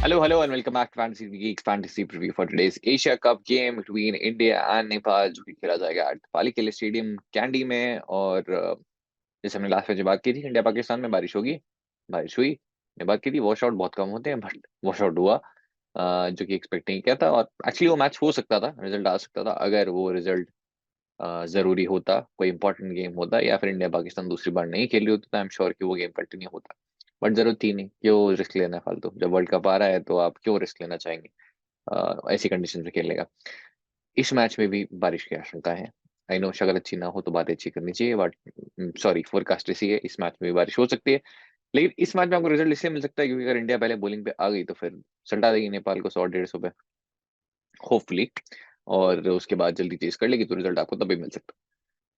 Hello, and welcome back to Fantasy Geeks Fantasy Preview for today's Asia Cup game between India and Nepal, जो कि खेला जाएगा पाली के लिए स्टेडियम कैंडी में। और जैसे हमने लास्ट में जो बात की थी, इंडिया पाकिस्तान में बारिश होगी। बारिश हुई, ने बात की थी वॉश आउट बहुत कम होते हैं, बट वॉश आउट हुआ, जो कि एक्सपेक्ट नहीं किया था। और एक्चुअली वो मैच हो सकता था, रिजल्ट आ सकता था अगर वो रिजल्ट जरूरी होता, कोई इंपॉर्टेंट गेम होता, या फिर इंडिया पाकिस्तान दूसरी बार नहीं खेल रही होती, तो आई एम श्योर कि वो गेम कंटिन्यू होता। बट जरूरत थी नहीं, क्यों रिस्क लेना है फालतू, जब वर्ल्ड कप आ रहा है तो आप क्यों रिस्क लेना चाहेंगे ऐसी कंडीशन में खेलने का। इस मैच में भी बारिश की आशंका है। आई नो शक्ल अच्छी ना हो तो बातें अच्छी करनी चाहिए, बट सॉरी, फोरकास्ट ऐसी है, इस मैच में भी बारिश हो सकती है। लेकिन इस मैच में आपको रिजल्ट इसलिए मिल सकता है क्योंकि अगर इंडिया पहले बॉलिंग पे आ गई तो फिर सल्टा देगी नेपाल को 100-150 पे, होपफुली। और उसके बाद जल्दी चेज कर लेगी तो रिजल्ट आपको तभी मिल सकता है।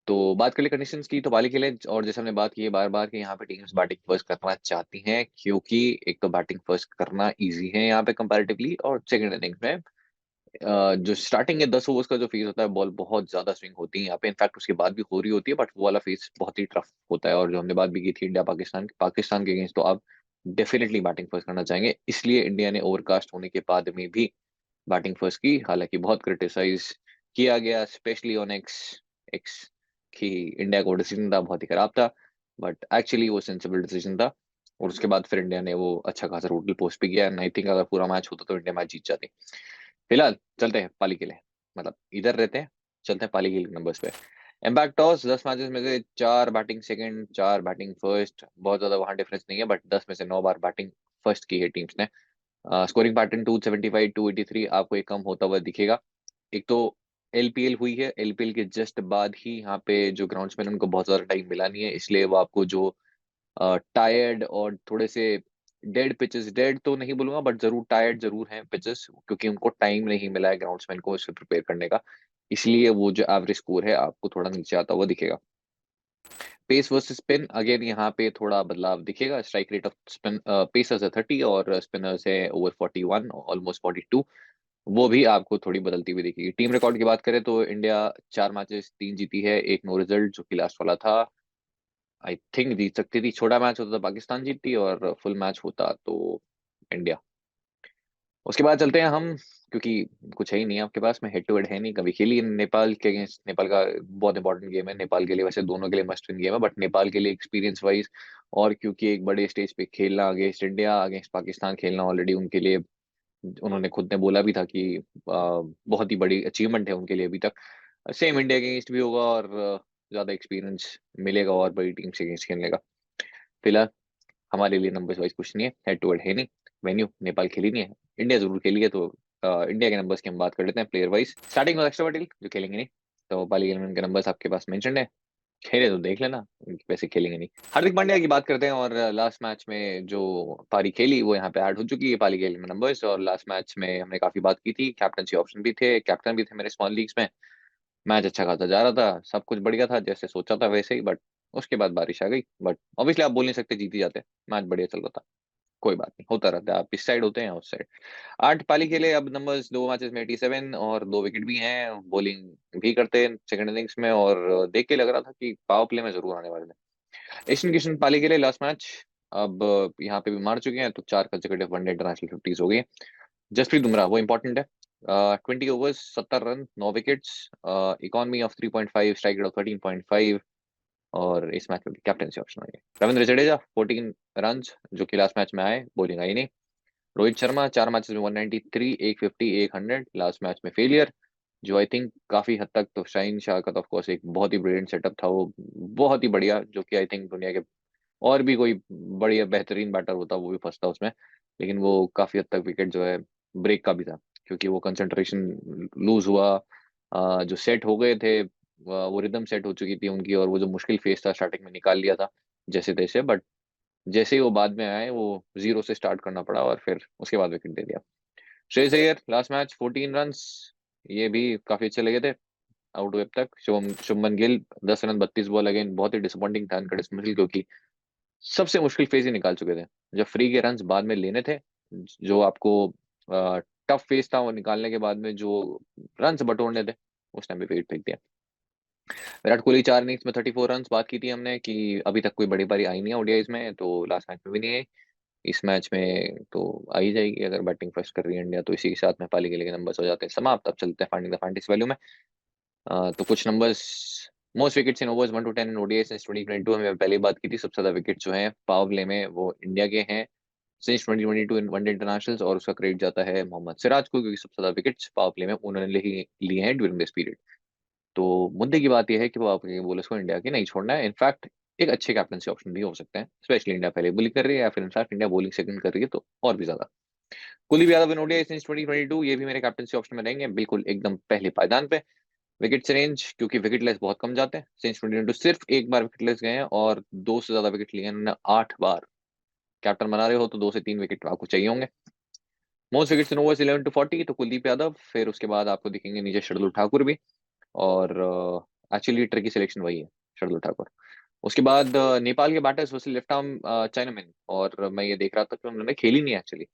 तो बात कर ले कंडीशंस की, तो बाली के लिए, और जैसे हमने बात की है बार बार कि यहाँ पे टीम्स बैटिंग फर्स्ट करना चाहती हैं, क्योंकि एक तो बैटिंग फर्स्ट करना इजी है यहाँ पे कंपैरेटिवली, और सेकंड इनिंग्स में जो स्टार्टिंग है 10 ओवर्स का जो फेज होता है, बॉल बहुत ज्यादा स्विंग होती है यहाँ पे, इनफैक्ट उसके बाद भी हो रही होती है, बट वो वाला फेज बहुत ही टफ होता है। और जो हमने बात भी की थी इंडिया पाकिस्तान के अगेंस्ट, तो आप डेफिनेटली बैटिंग फर्स्ट करना चाहेंगे, इसलिए इंडिया ने ओवरकास्ट होने के बाद में भी बैटिंग फर्स्ट की। हालांकि बहुत क्रिटिसाइज किया गया, स्पेशली ऑन एक्स एक्स कि इंडिया का डिसीजन था बहुत ही खराब था, बट एक्चुअली वो सेंसिबल डिसीजन था। और उसके बाद फिर इंडिया ने वो अच्छा खासा रूटल पोस्ट भी किया, एंड आई थिंक अगर पूरा मैच होता तो इंडिया मैच जीत जाती। फिलहाल चलते हैं पाली के लिए, मतलब इधर रहते हैं, चलते हैं पाली के लिए नंबर्स पे। इम्पैक्ट टॉस 10 मैचेस में से 4 बैटिंग सेकंड, 4 बैटिंग फर्स्ट, बहुत ज्यादा वहां डिफरेंस नहीं है, बट 10 में से 9 बार बैटिंग फर्स्ट की है टीम्स ने। स्कोरिंग पैटर्न 275 283 आपको एक कम होता हुआ दिखेगा। एक तो एलपीएल हुई है, एलपीएल के जस्ट बाद ही यहाँ पे जो ग्राउंड्समैन उनको बहुत ज्यादा टाइम मिला नहीं है, इसलिए वो आपको जो टायर्ड और थोड़े से डेड पिचेस, डेड तो नहीं बोलूंगा बट जरूर टायर्ड जरूर हैं पिचेस, क्योंकि उनको टाइम नहीं मिला है ग्राउंड्समैन को इसे प्रिपेयर करने का, इसलिए वो जो एवरेज स्कोर है आपको थोड़ा नीचे आता हुआ दिखेगा। पेस वर्सेस स्पिन, अगेन यहाँ पे थोड़ा बदलाव दिखेगा। Strike rate off spin, pacers है 30 और स्पिनर्स है ओवर 41, ऑलमोस्ट 42, वो भी आपको थोड़ी बदलती हुई दिखेगी। टीम रिकॉर्ड की बात करें तो इंडिया 4 मैचेस 3 जीती है, एक नो रिजल्ट, जो कि लास्ट वाला था। आई थिंक जीत सकती थी, छोटा मैच होता तो पाकिस्तान जीतती, और फुल मैच होता तो इंडिया। उसके बाद चलते हैं हम, क्योंकि कुछ है ही नहीं आपके पास में, हेड टू हेड है नहीं, कभी खेली नेपाल के अगेंस्ट। नेपाल का बहुत इंपॉर्टेंट गेम है नेपाल के लिए, वैसे दोनों के लिए मस्ट विन गेम है, बट नेपाल के लिए एक्सपीरियंस वाइज, और क्योंकि एक बड़े स्टेज पे खेलना अगेंस्ट इंडिया, अगेंस्ट पाकिस्तान खेलना ऑलरेडी उनके लिए, उन्होंने खुद ने बोला भी था कि बहुत ही बड़ी अचीवमेंट है उनके लिए अभी तक। सेम इंडिया के अगेंस्ट भी होगा, और ज्यादा एक्सपीरियंस मिलेगा और बड़ी टीम से अगेंस्ट खेलने का। फिलहाल हमारे लिए नंबर्स वाइज कुछ नहीं है, हेड टू हेड है नहीं, वेन्यू नेपाल खेली नहीं है, इंडिया जरूर खेली है, तो इंडिया के नंबर्स की हम बात कर लेते हैं प्लेयर वाइज, स्टार्टिंग में अक्षर पटेल जो खेलेंगे नहीं, तो पाली के नंबर्स आपके पास मेंशन है, खेले तो देख लेना, वैसे खेलेंगे नहीं। हार्दिक पांड्या की बात करते हैं, और लास्ट मैच में जो पारी खेली वो यहाँ पे ऐड हो चुकी है पाली के में नंबर्स, और लास्ट मैच में हमने काफी बात की थी, कैप्टनसी ऑप्शन भी थे, कैप्टन भी थे मेरे स्मॉल लीग्स में। मैच अच्छा खासा जा रहा था, सब कुछ बढ़िया था जैसे सोचा था वैसे ही, बट उसके बाद बारिश आ गई, बट ऑब्वियसली आप बोल नहीं सकते जीत ही जाते, मैच बढ़िया चल रहा था। कोई बात नहीं, होता रहता है, आप इस साइड होते हैं उस साइड। 8 पाली के लिए अब नंबर्स, 2 मैचेस में 87 और 2 विकेट भी हैं, बॉलिंग भी करते हैं सेकंड इनिंग्स में, और देख के लग रहा था कि पावर प्ले में जरूर आने वाले हैं। ईशान किशन पाली के लिए लास्ट मैच, अब यहाँ पे भी मार चुके हैं, तो 4 consecutive वनडे इंटरनेशनल 50s हो गई है। जसप्रीत बुमराह वो इंपॉर्टेंट है, 20 overs 70 run 9 wickets, economy of 3.5, strike rate of 13.5, और इस मैच में कैप्टनसी ऑप्शन हो गया। रविंद्र जडेजा 14 रन, जो कि लास्ट मैच में आए, बॉलिंग आई नहीं। रोहित शर्मा 4 मैचेस में 193, 150, 100, लास्ट मैच में फेलियर, जो आई थिंक काफी हद तक, तो शाहीन शाह का तो ऑफ कोर्स एक बहुत ही ब्रिलियंट सेटअप था, वो बहुत ही बढ़िया, जो कि आई थिंक दुनिया के और भी कोई बढ़िया बेहतरीन बैटर होता वो भी फंसता उसमें, लेकिन वो काफी हद तक विकेट जो है ब्रेक का भी था, क्योंकि वो कंसंट्रेशन लूज हुआ, जो सेट हो गए थे, वो रिदम सेट हो चुकी थी उनकी, और वो जो मुश्किल फेस था स्टार्टिंग में निकाल लिया था जैसे तैसे, बट जैसे ही वो बाद में आए वो जीरो से स्टार्ट करना पड़ा, और फिर उसके बाद विकेट दे दिया। Shreyas Iyer last match 14 run, ये भी काफी अच्छे लगे थे आउट हुए अब तक। Shubman Gill 10 run 32 ball, again बहुत ही डिसअपॉइंटिंग था इनका डिसमिसल, क्योंकि सबसे मुश्किल फेज ही निकाल चुके थे, जब फ्री के रन्स बाद में लेने थे, जो आपको टफ फेज था वो निकालने के बाद में जो रन्स बटोरने थे, उस टाइम पे विकेट फेंक दिया। विराट कोहली 4 इनिंग्स में 34 रन, बात की थी हमने कि अभी तक कोई बड़ी पारी आई नहीं है ओडीआईज में, तो लास्ट मैच में भी नहीं आई। इस मैच में तो आ ही जाएगी। अगर बैटिंग फर्स्ट कर रही है इंडिया तो इसी के साथ में पाली के लिए नंबर्स हो जाते हैं समाप्त। अब चलते हैं फाइंडिंग द फैंटेसी वैल्यू में। तो कुछ numbers. Most wickets in overs 1 to 10 in ODI since 2022। हमें पहले बात की थी, सबसे ज्यादा विकेट जो हैं पावर प्ले में वो इंडिया के हैं सिंस 2022 इन वनडे इंटरनेशनल्स, और उसका क्रेडिट जाता है मोहम्मद सिराज को, क्योंकि सबसे ज्यादा विकेट्स पावर प्ले में उन्होंने लिए हैं ड्यूरिंग दिस पीरियड। तो मुद्दे की बात यह है कि वो आपके बॉलर्स को इंडिया के नहीं छोड़ना है। इनफैक्ट एक अच्छे कैप्टनसी ऑप्शन भी हो सकते हैं, स्पेशली इंडिया पहले बॉलिंग कर रही है या फिर इनफैक्ट इंडिया बॉलिंग सेकंड कर रही है तो और भी ज्यादा। Kuldeep Yadav in ODI since 2022, ये भी मेरे कैप्टनसी ऑप्शन में रहेंगे, बिल्कुल एकदम पहले पायदान पे। विकेट रेंज, क्योंकि विकेट लेस बहुत कम जाते हैं, सिंस 2022 सिर्फ एक बार विकेट लेस गए हैं और दो से ज्यादा विकेट लिए हैं उन्होंने 8 बार। कैप्टन बना रहे हो तो 2 से 3 विकेट आपको चाहिए होंगे। Most wickets in overs 11 to 40, तो कुलदीप यादव, फिर उसके बाद आपको दिखेंगे नीचे शार्दुल ठाकुर भी। और एक्चुअली ट्रिकी सिलेक्शन वही है, शार्दुल ठाकुर। उसके बाद नेपाल के batters versus left arm chinaman, और मैं ये देख रहा था कि उन्होंने खेली नहीं एक्चुअली।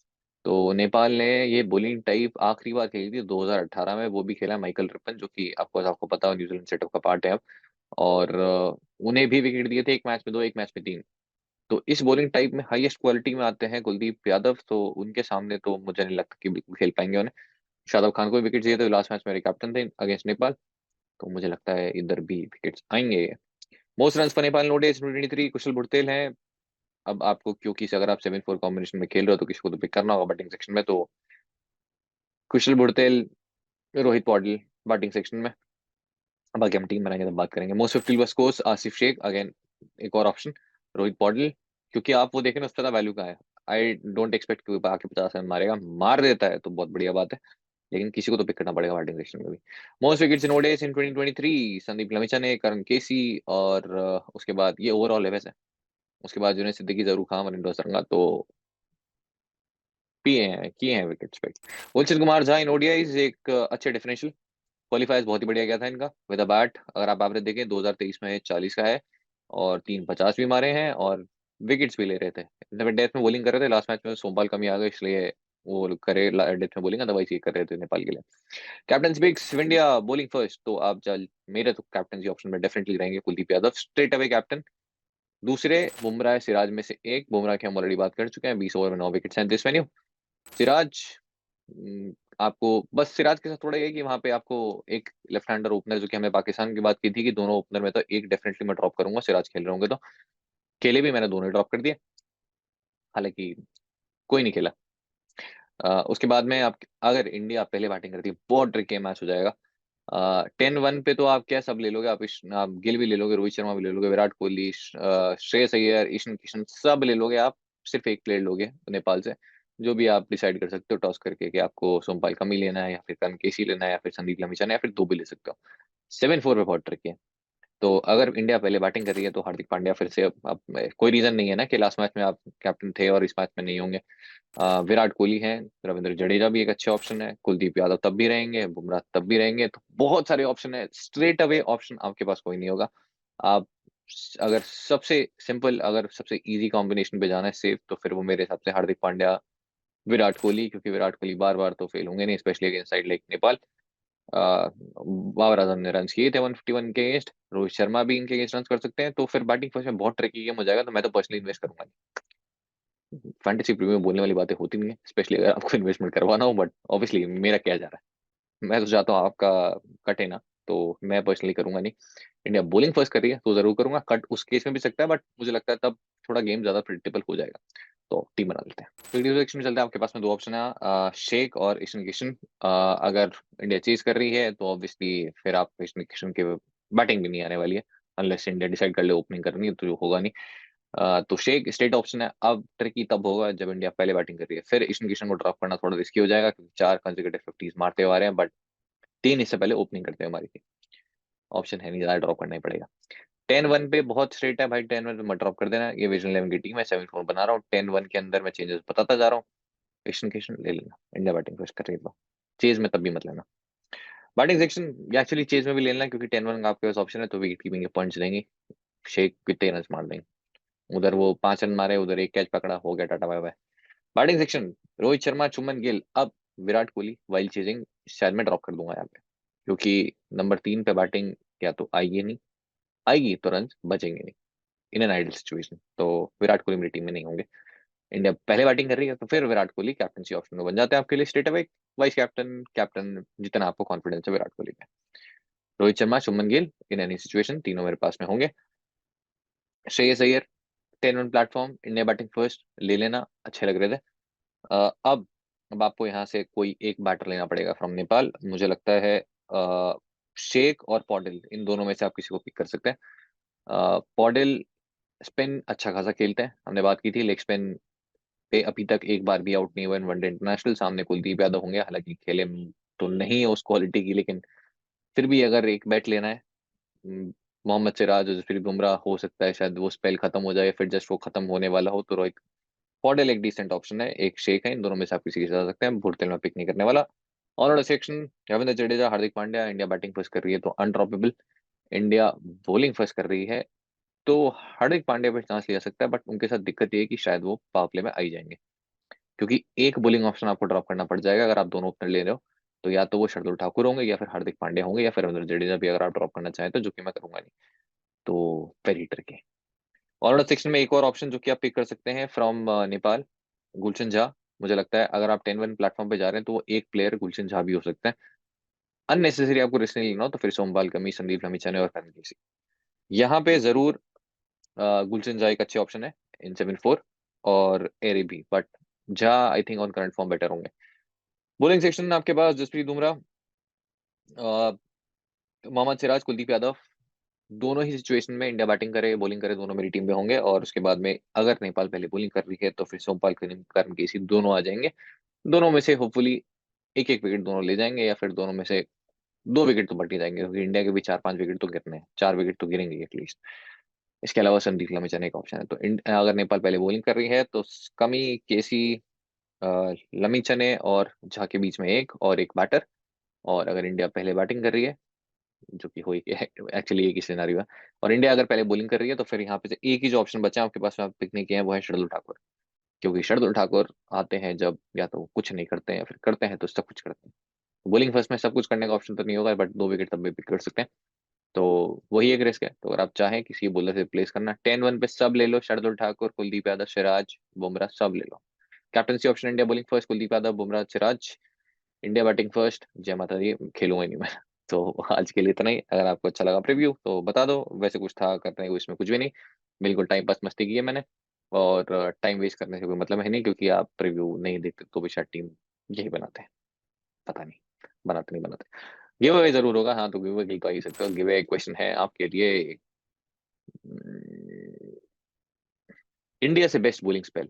तो नेपाल ने ये बॉलिंग टाइप आखिरी बार खेली थी 2018 में, वो भी खेला माइकल रिपन, जो कि आपको आपको पता है न्यूजीलैंड सेटअप का पार्ट है अब। और उन्हें भी विकेट दिए थे, एक मैच में 2, एक मैच में 3। तो इस बॉलिंग टाइप में हाईएस्ट क्वालिटी में आते हैं कुलदीप यादव, तो उनके सामने तो मुझे नहीं लगता कि बिल्कुल खेल पाएंगे उन्हें। शादाब खान को भी विकेट दिए थे, लास्ट मैच मेरे कैप्टन थे अगेंस्ट नेपाल, तो मुझे लगता है इधर भी विकेट्स आएंगे। मोस्ट रन फॉर नेपाल नोटेस 23 कुशल भुरतेल हैं। अब आपको, क्योंकि अगर आप 7-4 कॉम्बिनेशन में खेल रहे हो तो किसी को तो पिक करना होगा बैटिंग सेक्शन में, तो कुशल भुरतेल, रोहित पौडल बैटिंग सेक्शन में। बाकी हम टीम बनाएंगे तब बात करेंगे। मोस्ट 50 बस कोर्स आसिफ शेख अगेन, एक और ऑप्शन। रोहित पौडल, क्योंकि आप वो देखें ना, उसका ज्यादा वैल्यू का है। आई डोंट एक्सपेक्ट कि वो आके 50 रन मारेगा, मार देता है तो बहुत बढ़िया बात है, लेकिन किसी को तो पिक करना पड़ेगा बैटिंग सेक्शन में भी। मोस्ट विकेट्स इन ओडीआई इन 2023 संदीप लमिचा, करण केसी, और उसके बाद ये ओवरऑल है वैसे। उसके बाद जुनेद सिद्दीकी, जरूर खान, वरिंदर सरंगा, तो किए हैं विकेट्स पे। गुलशन कुमार झा इन ओडीआईज एक अच्छे डिफरेंशियल, क्वालिफायर्स बहुत ही बढ़िया गया था इनका विद अ बैट। अगर आप एवरेज देखें 2023 में 40 का है, और 350 भी मारे हैं, और विकेट्स भी ले रहे थे। डेथ में बॉलिंग कर रहे थे, लास्ट मैच में सोमपाल कमी आ गई इसलिए वो करे डेथ में बॉलिंग, अदरवाइज ये कर रहे थे नेपाल के लिए। Captain speaks India bowling first, तो आप चल मेरे तो कैप्टन ऑप्शन में डेफिनेटली रहेंगे Kuldeep Yadav, straight away captain. दूसरे बुमराह सिराज में से एक, बुमराह की हम ऑलरेडी बात कर चुके हैं, 20 ओवर में 9 विकेट हैं दिस वेन्यू। सिराज, आपको बस सिराज के साथ थोड़ा ये है कि वहां पे आपको एक लेफ्ट हैंडर ओपनर, जो कि हमने पाकिस्तान की बात की थी कि दोनों ओपनर में तो एक डेफिनेटली मैं ड्रॉप करूंगा, सिराज खेल रहे होंगे तो। खेले भी मैंने दोनों ड्रॉप कर दिए, हालांकि कोई नहीं खेला। उसके बाद में आप, अगर इंडिया पहले बैटिंग करती है बहुत ट्रिकी मैच हो जाएगा। 10-1 पे तो आप क्या सब ले लोगे, आप गिल भी ले लोगे, रोहित शर्मा भी ले लोगे, विराट कोहली, श्रेयस अय्यर, ईशान किशन सब ले लोगे आप। सिर्फ एक प्लेयर लोगे नेपाल से, जो भी आप डिसाइड कर सकते हो टॉस करके कि आपको सोमपाल कमी लेना है या फिर करण केसी लेना है या फिर संदीप लमिचा या फिर दो भी ले सकते हो। 7-4 पे बहुत ट्रिकी है। तो अगर इंडिया पहले बैटिंग कर रही है तो हार्दिक पांड्या फिर से, अब कोई रीजन नहीं है ना कि लास्ट मैच में आप कैप्टन थे और इस मैच में नहीं होंगे। विराट कोहली हैं, रविंद्र जडेजा भी एक अच्छे ऑप्शन है, कुलदीप यादव तब भी रहेंगे, बुमराह तब भी रहेंगे, तो बहुत सारे ऑप्शन है। स्ट्रेट अवे ऑप्शन आपके पास कोई नहीं होगा। आप अगर सबसे सिंपल, अगर सबसे इजी कॉम्बिनेशन पे जाना है सेफ, तो फिर वो मेरे हिसाब से हार्दिक पांड्या, विराट कोहली, क्योंकि विराट कोहली बार बार तो फेल होंगे नहीं, specially against side like Nepal. Babar Azam ने रन किए थे 151 के अगेंस्ट, रोहित शर्मा भी इनके अगेंस्ट रन कर सकते हैं, तो फिर बैटिंग फर्स्ट में बहुत ट्रिकी गेम हो जाएगा, तो मैं तो पर्सनली इन्वेस्ट करूंगा। फैंटेसी प्रीमियम में बोलने वाली बातें होती नहीं है, स्पेशली अगर आपको इन्वेस्टमेंट करवाना हो, बट ऑब्वियसली मेरा क्या जा रहा है, मैं तो चाहता हूँ आपका कटे ना, तो मैं पर्सनली करूंगा नहीं। इंडिया बॉलिंग फर्स्ट कर रही है तो जरूर करूंगा, कट उस केस में भी सकता है, बट मुझे लगता है तब थोड़ा गेम ज्यादा प्रिडिक्टेबल हो जाएगा। तो टीम बना लेते हैं। तो इंडिया सेक्शन में चलते हैं, आपके पास में दो ऑप्शन है, शेख और ईशान किशन। अगर इंडिया चेज कर रही है तो ऑब्वियसली फिर आप ईशान किशन के बैटिंग भी नहीं आने वाली है, अनलेस इंडिया डिसाइड कर ले ओपनिंग करनी है, तो जो होगा नहीं। तो शेख स्टेट ऑप्शन है। अब ट्रिकी तब होगा जब इंडिया पहले बैटिंग कर रही है, फिर ईशान किशन को ड्रॉप करना थोड़ा रिस्की हो जाएगा, क्योंकि 4 कंसेक्यूटिव 50s मारते हुए आ रहे हैं, बट 3 इससे पहले ओपनिंग करते हुए हमारी थी। ऑप्शन है नहीं, ज्यादा ड्रॉप करना ही पड़ेगा। 10-1 पे बहुत स्ट्रेट है भाई, 10-1 पे मत ड्रॉप कर देना, ये विजन 11 की टीम है, 7-4 बना रहा हूँ, 10-1 के अंदर मैं चेंजेस बताता जा रहा हूँ। ईशान किशन ले लेना, इंडिया बैटिंग फर्स्ट कर रही है तो चेज में तब भी मत लेना। बैटिंग सेक्शन एक्चुअली चेज में भी ले लेना, क्योंकि 10-1 आपके पास ऑप्शन है, तो विकेट कीपिंग के पॉइंट्स देंगे। शेख कितने रन मार देंगे, उधर वो 5 रन मारे, उधर एक कैच पकड़ा, हो गया tata bye bye. Batting section, Rohit Sharma, Shubman Gill, अब विराट कोहली वाइल्ड चेजिंग, शायद मैं ड्रॉप कर दूंगा यहाँ पे, क्योंकि नंबर 3 पे बैटिंग या तो आएगी नहीं, आएगी तो रन बचेंगे नहीं इन एन आइडल सिचुएशन, तो विराट कोहली मेरी टीम में नहीं होंगे। इंडिया पहले बैटिंग कर रही है तो फिर विराट कोहली कैप्टनसी ऑप्शन में बन जाते हैं आपके लिए straight away. Vice captain, captain, जितना आपको कॉन्फिडेंस है विराट कोहली में। Rohit Sharma, Shubman Gill, in any situation तीनों मेरे पास में होंगे। Shreyas Iyer 10 run platform, India batting first ले लेना, अच्छे लग रहे थे। अब आपको यहाँ से कोई एक बैटर लेना पड़ेगा फ्रॉम नेपाल। मुझे लगता है शेख और पॉडिल, इन दोनों में से आप किसी को पिक कर सकते हैं। पॉडिल स्पिन अच्छा खासा खेलते हैं, हमने बात की थी, लेग स्पिन पे अभी तक एक बार भी आउट नहीं हुआ इन वनडे इंटरनेशनल। सामने कुलदीप यादव होंगे, हालांकि खेले तो नहीं है उस क्वालिटी की, लेकिन फिर भी अगर एक बैट लेना है, मोहम्मद सिराज और जसप्रीत बुमराह, हो सकता है शायद वो स्पेल खत्म हो जाए, फिर जस्ट वो खत्म होने वाला हो, तो रोहित, पॉडेल एक डिसेंट ऑप्शन है, एक शेख है, इन दोनों में से आप किसी के साथ जा सकते हैं। भुरतेल में पिक नहीं करने वाला। Allrounder section, Ravindra Jadeja, Hardik Pandya, India batting first कर रही है तो अनड्रॉपेबल। इंडिया बॉलिंग फर्स्ट कर रही है तो हार्दिक पांड्या पे चांस लिया जा सकता है, बट उनके साथ दिक्कत ये है कि शायद वो पावर प्ले में आई जाएंगे, क्योंकि एक बॉलिंग ऑप्शन आपको ड्रॉप करना पड़ जाएगा अगर आप दोनों ओपनर ले रहे हो। तो या तो वो शार्दुल ठाकुर होंगे, या फिर हार्दिक पांड्या होंगे, या फिर रविंद्र जडेजा भी अगर आप ड्रॉप करना चाहें तो, जो कि मैं करूंगा नहीं। तो वेरी ट्रिकी। ऑलराउंडर सेक्शन में एक और ऑप्शन जो कि आप पिक कर सकते हैं फ्रॉम नेपाल, गुलशन झा। मुझे लगता है अगर आप 10 वन प्लेटफॉर्म पे जा रहे हैं तो वो एक प्लेयर गुलशन झा भी हो सकता है। अननेसेसरी आपको रिस्क नहीं लेना हो तो फिर सोमबाल कमी, संदीप लमिचाने और करण केसी, यहाँ पे जरूर गुलशन झा एक अच्छे ऑप्शन है इन 7-4, और एरे भी, but Jha I think on current form better होंगे। बॉलिंग सेक्शन में आपके पास जसप्रीत बुमराह, मोहम्मद सिराज, कुलदीप यादव, दोनों ही सिचुएशन में इंडिया बैटिंग करे बॉलिंग करे दोनों मेरी टीम में होंगे। और उसके बाद में अगर नेपाल पहले बॉलिंग कर रही है तो फिर सोमपाल करण केसी दोनों आ जाएंगे। दोनों में से होपफुली एक एक विकेट दोनों ले जाएंगे, या फिर दोनों में से 2 विकेट तो बट ही जाएंगे, क्योंकि इंडिया के भी 4-5 विकेट तो गिरने हैं, 4 विकेट तो गिरेंगे एटलीस्ट। इसके अलावा संदीप लमिचाने का ऑप्शन है, तो अगर नेपाल पहले बॉलिंग कर रही है तो कमी, केसी, लमिचने और झा के बीच में एक और एक बैटर। और अगर इंडिया पहले बैटिंग कर रही है, जो कि हो एक्चुअली एक ही सिनेरियो है, और इंडिया अगर पहले बॉलिंग कर रही है, तो फिर यहाँ पे से एक ही जो ऑप्शन बचा है आपके पास में, आप पिक नहीं किए हैं, वो है शार्दुल ठाकुर। क्योंकि शार्दुल ठाकुर आते हैं जब या तो वो कुछ नहीं करते हैं, या फिर करते हैं तो सब कुछ करते हैं। बॉलिंग फर्स्ट में सब कुछ करने का ऑप्शन तो नहीं होगा, बट 2 विकेट तब भी पिक कर सकते हैं। तो वही एक रिस्क है। तो अगर आप चाहें किसी बॉलर से प्लेस करना, 10 वन पे सब ले लो, शार्दुल ठाकुर, कुलदीप यादव, सिराज, बुमराह, सब ले लो। Captaincy option India bowling first, Kuldeep Yadav, Bumrah, Siraj. India batting first, जय माता दी, खेलूंगा ही नहीं मैं। तो आज के लिए इतना ही। अगर आपको अच्छा लगा प्रीव्यू तो बता दो, वैसे कुछ था करने को इसमें कुछ भी नहीं, बिल्कुल टाइम पास मस्ती की है मैंने। और टाइम वेस्ट करने से कोई मतलब है नहीं, क्योंकि आप प्रीव्यू नहीं देखते तो भी शायद टीम यही बनाते हैं, पता नहीं, बनाते नहीं बनाते। गिव अवे जरूर होगा, हाँ, तो गिव अवे तो आ ही सकते हो। गिव अवे क्वेश्चन है आपके लिए, इंडिया से बेस्ट बॉलिंग स्पेल।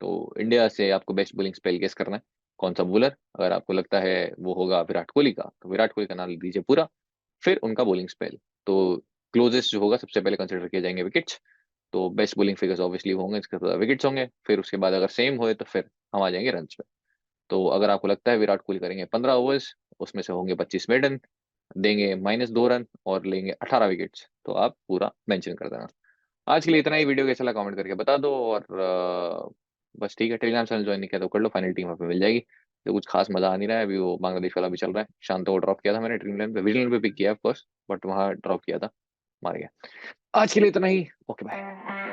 तो इंडिया से आपको बेस्ट बॉलिंग स्पेल गेस करना है, कौन सा बॉलर। अगर आपको लगता है वो होगा विराट कोहली का, तो विराट कोहली का नाम लिख दीजिए पूरा, फिर उनका बॉलिंग स्पेल। तो क्लोजेस्ट जो होगा सबसे पहले कंसिडर किए जाएंगे विकेट्स। तो बेस्ट बॉलिंग फिगर्स ऑब्वियसली होंगे, इसके बाद विकेट्स होंगे, फिर उसके बाद अगर सेम हुए तो फिर हम आ जाएंगे रन पे। तो अगर आपको लगता है विराट कोहली करेंगे 15 ओवर्स, उसमें से होंगे 25 मेडन, देंगे -2 रन और लेंगे 18 विकेट्स, तो आप पूरा मेंशन कर देना। आज के लिए इतना ही। वीडियो कैसा लगा कमेंट करके बता दो। और बस ठीक है, टेलीग्राम चैनल ज्वाइन नहीं किया तो कर लो, फाइनल टीम वहाँ पे मिल जाएगी। तो कुछ खास मजा आ नहीं रहा है अभी, वो बांग्लादेश वाला भी चल रहा है। शांतो को ड्रॉप किया था मैंने ड्रीम लाइन पे, विजन पे पिक किया ऑफकोर्स, बट वहाँ ड्रॉप किया था, मार गया। आज के लिए इतना ही, ओके बाय।